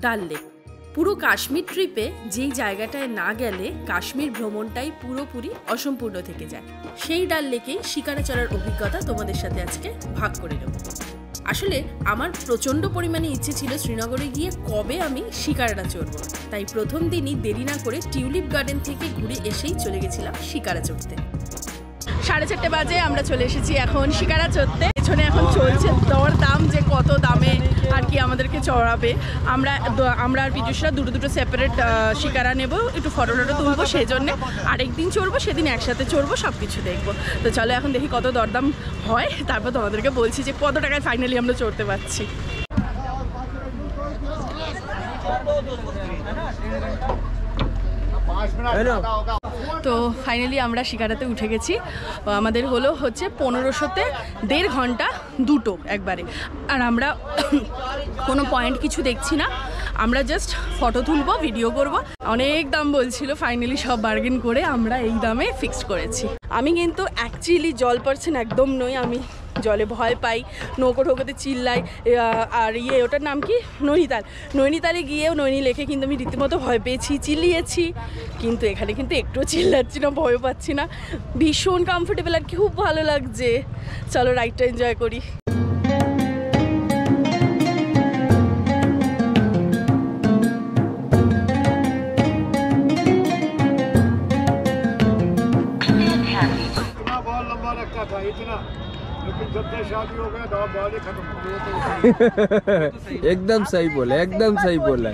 ডাল লেক। পুরো কাশ্মীর ট্রিপে যেই জায়গাটায় না গেলে কাশ্মীর ভ্রমণটাই পুরোপুরি অসম্পূর্ণ থেকে যায়, সেই ডাল লেকেই শিকারা চড়ার অভিজ্ঞতা তোমাদের সাথে আজকে ভাগ করে নেব। আসলে আমার প্রচণ্ড পরিমাণে ইচ্ছে ছিল শ্রীনগরে গিয়ে কবে আমি শিকারাটা চড়ব, তাই প্রথম দিনই দেরি না করে টিউলিপ গার্ডেন থেকে ঘুরে এসেই চলে গেছিলাম শিকারা চড়তে। 4:30 বাজে আমরা চলে এসেছি এখন শিকারা চড়তে। পেছনে এখন চলছে দর দাম যে কত দামে আর কি আমাদেরকে চড়াবে। আমরা আর পিজুষরা দুটো সেপারেট শিকারা নেব, একটু ফটো তুলবো, সেই জন্য আরেকদিন চড়বো, সেদিন একসাথে চড়বো, সব কিছু দেখবো। তো চলো এখন দেখি কত দরদাম হয়, তারপর তোমাদেরকে বলছি যে কত টাকায় ফাইনালি আমরা চড়তে পারছি। তো ফাইনালি আমরা শিকারাতে উঠে গেছি। আমাদের হচ্ছে 1500-তে 1.5 ঘন্টা দুটো একবারে। আর আমরা কোনো পয়েন্ট কিছু দেখছি না, আমরা জাস্ট ফটো তুলবো, ভিডিও করব। অনেক দাম বলছিল, ফাইনালি সব বার্গেন করে আমরা এই দামে ফিক্সড করেছি। আমি কিন্তু অ্যাকচুয়ালি জল পার্সন একদম নই, আমি জলে ভয় পাই, নৌকো ঠোকোতে চিল্লাই। আর ওটার নাম কি, নৈনিতালে গিয়েও নৈনি লেকে কিন্তু আমি রীতিমতো ভয় পেয়েছি, চিল্লিয়েছি, কিন্তু এখানে কিন্তু একটু চিল্লাচ্ছি না, ভয় পাচ্ছি না, ভীষণ কমফোর্টেবল আর খুব ভালো লাগছে। চলো রাইডটা এনজয় করি। একদম সহি বলে, একদম সহি বলে।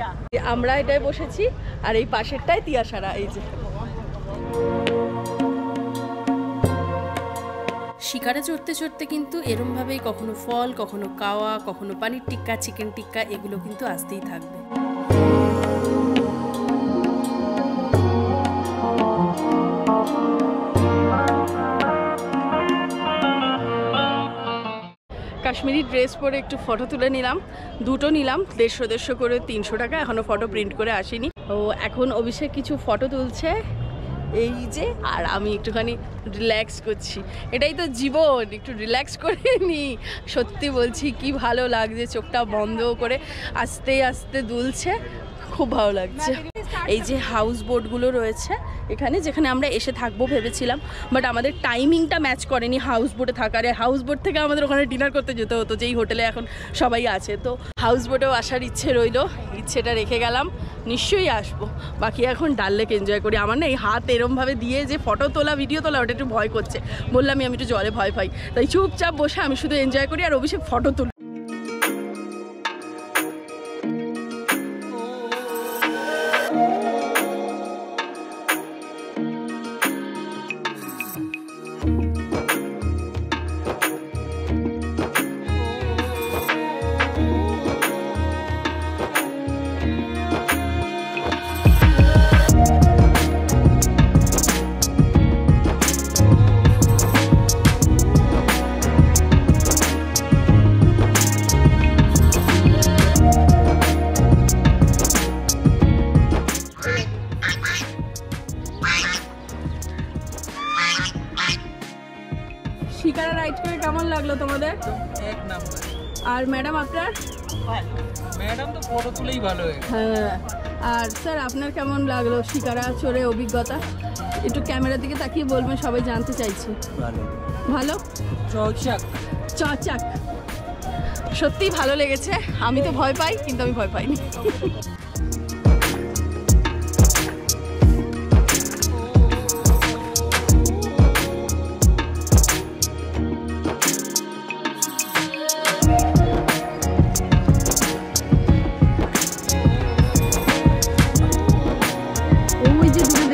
আমরা এটাই বসেছি আর এই পাশেরটাই তিয়াসারা। এই যে শিকারা চড়তে চড়তে কিন্তু এরমভাবেই কখনো ফল, কখনো কাওয়া, কখনো পানির টিক্কা, চিকেন টিক্কা, এগুলো কিন্তু আসতেই থাকবে। কাশ্মীরি ড্রেস পরে একটু ফটো তুলে নিলাম, দুটো নিলাম, 150 করে 300 টাকা। এখনও ফটো প্রিন্ট করে আসিনি। ও এখন অভিষেক কিছু ফটো তুলছে এই যে, আর আমি একটুখানি রিল্যাক্স করছি। এটাই তো জীবন, একটু রিল্যাক্স করে নি। সত্যি বলছি কি ভালো লাগছে, চোখটা বন্ধ করে আস্তে আস্তে দুলছে, খুব ভালো লাগছে। এই যে হাউস বোটগুলো রয়েছে এখানে, যেখানে আমরা এসে থাকবো ভেবেছিলাম, বাট আমাদের টাইমিংটা ম্যাচ করেনি হাউস বোটে থাকার। হাউস বোট থেকে আমাদের ওখানে ডিনার করতে যেতে হতো, যেই হোটেলে এখন সবাই আছে। তো হাউস বোটেও আসার ইচ্ছে রইলো, ইচ্ছেটা রেখে গেলাম, নিশ্চয়ই আসবো। বাকি এখন ডাল লেক এনজয় করি। আমার না এই হাত এরমভাবে দিয়ে যে ফটো তোলা, ভিডিও তোলা, ওটা একটু ভয় করছে। বললামই আমি একটু জলে ভয় পাই, তাই চুপচাপ বসে আমি শুধু এনজয় করি আর অভিষেক ফটো তুলি। শিকারা রাইড করে কেমন লাগলো তোমাদের? এক নাম্বার। আর ম্যাডাম আপনার? ম্যাডাম তো ফটো তুলেই ভালো হয়ে। হ্যাঁ। আর স্যার আপনার কেমন লাগলো শিকারা চড়ে অভিজ্ঞতা? একটু ক্যামেরার দিকে তাকিয়ে বলবেন, সবাই জানতে চাইছে। ভালো ভালো, চকচক, সত্যিই ভালো লেগেছে। আমি তো ভয় পাই, কিন্তু আমি ভয় পাইনি।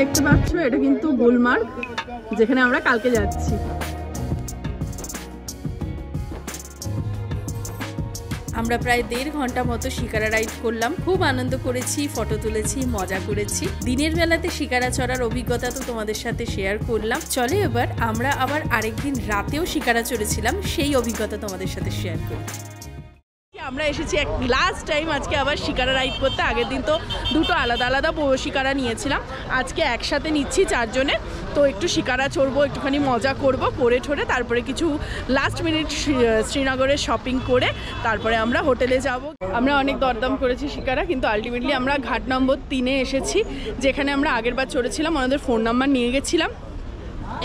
দেখতে পাচ্ছ এটা কিন্তু গুলমার্গ, যেখানে আমরা কালকে যাচ্ছি। আমরা প্রায় 1.5 ঘন্টা মতো শিকারা রাইড করলাম, খুব আনন্দ করেছি, ফটো তুলেছি, মজা করেছি। দিনের বেলাতে শিকারা চড়ার অভিজ্ঞতা তো তোমাদের সাথে শেয়ার করলাম। চলে এবার আমরা আবার আরেকদিন রাতেও শিকারা চড়েছিলাম, সেই অভিজ্ঞতা তোমাদের সাথে শেয়ার করি। আমরা এসেছি এক লাস্ট টাইম আজকে আবার শিকারা রাইড করতে। আগের দিন তো দুটো আলাদা আলাদা শিকারা নিয়েছিলাম, আজকে একসাথে নিচ্ছি 4 জনে। তো একটু শিকারা চড়বো, একটুখানি মজা করব, করে ঠোরে তারপরে কিছু লাস্ট মিনিট শ্রীনগরে শপিং করে তারপরে আমরা হোটেলে যাব। আমরা অনেক দরদাম করেছি শিকারা, কিন্তু আলটিমেটলি আমরা ঘাট নম্বর 3-এ এসেছি, যেখানে আমরা আগের বার চড়েছিলাম। ওনাদের ফোন নাম্বার নিয়ে গেছিলাম।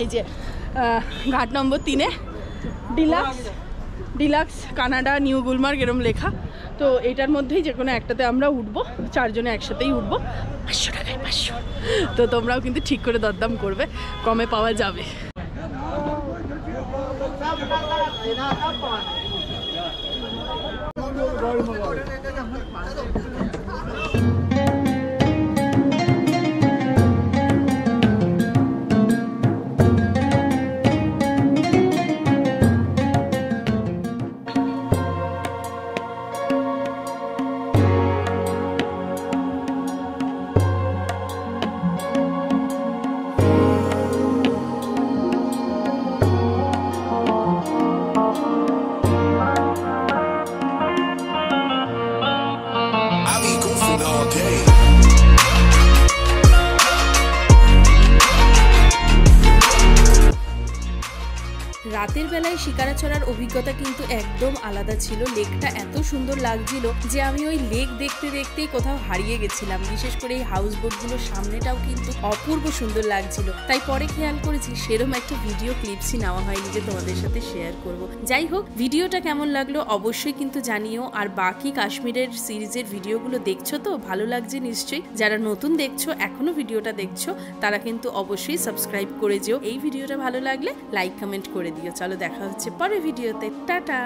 এই যে ঘাট নম্বর 3-এ ডিলাক্স কানাডা নিউ গুলমার্গ এরম লেখা। তো এটার মধ্যেই যে কোনো একটাতে আমরা উঠবো, 4 জনে একসাথেই উঠবো, 500 টাকায় 500। তো তোমরাও কিন্তু ঠিক করে দরদাম করবে, কমে পাওয়া যাবে। রাতের বেলায় শিকারা চড়ার অভিজ্ঞতা কিন্তু একদম আলাদা ছিল। লেকটা এত সুন্দর লাগছিল যে আমি ওই লেক দেখতে দেখতেই কোথাও হারিয়ে গেছিলাম। বিশেষ করে এই হাউস বোটগুলোর সামনেটাও কিন্তু অপূর্ব সুন্দর লাগছিল। তাই পরে খেয়াল করেছি সেরকম একটা ভিডিও ক্লিপসই নেওয়া হয়নি যে তোমাদের সাথে শেয়ার করব। যাই হোক, ভিডিওটা কেমন লাগলো অবশ্যই কিন্তু জানিও। আর বাকি কাশ্মীরের সিরিজের ভিডিওগুলো দেখছো তো, ভালো লাগছে নিশ্চয়ই। যারা নতুন দেখছো, এখনো ভিডিওটা দেখছো, তারা কিন্তু অবশ্যই সাবস্ক্রাইব করে যেও। এই ভিডিওটা ভালো লাগলে লাইক কমেন্ট করে দিও। চলো দেখা হচ্ছে পরের ভিডিওতে, টাটা।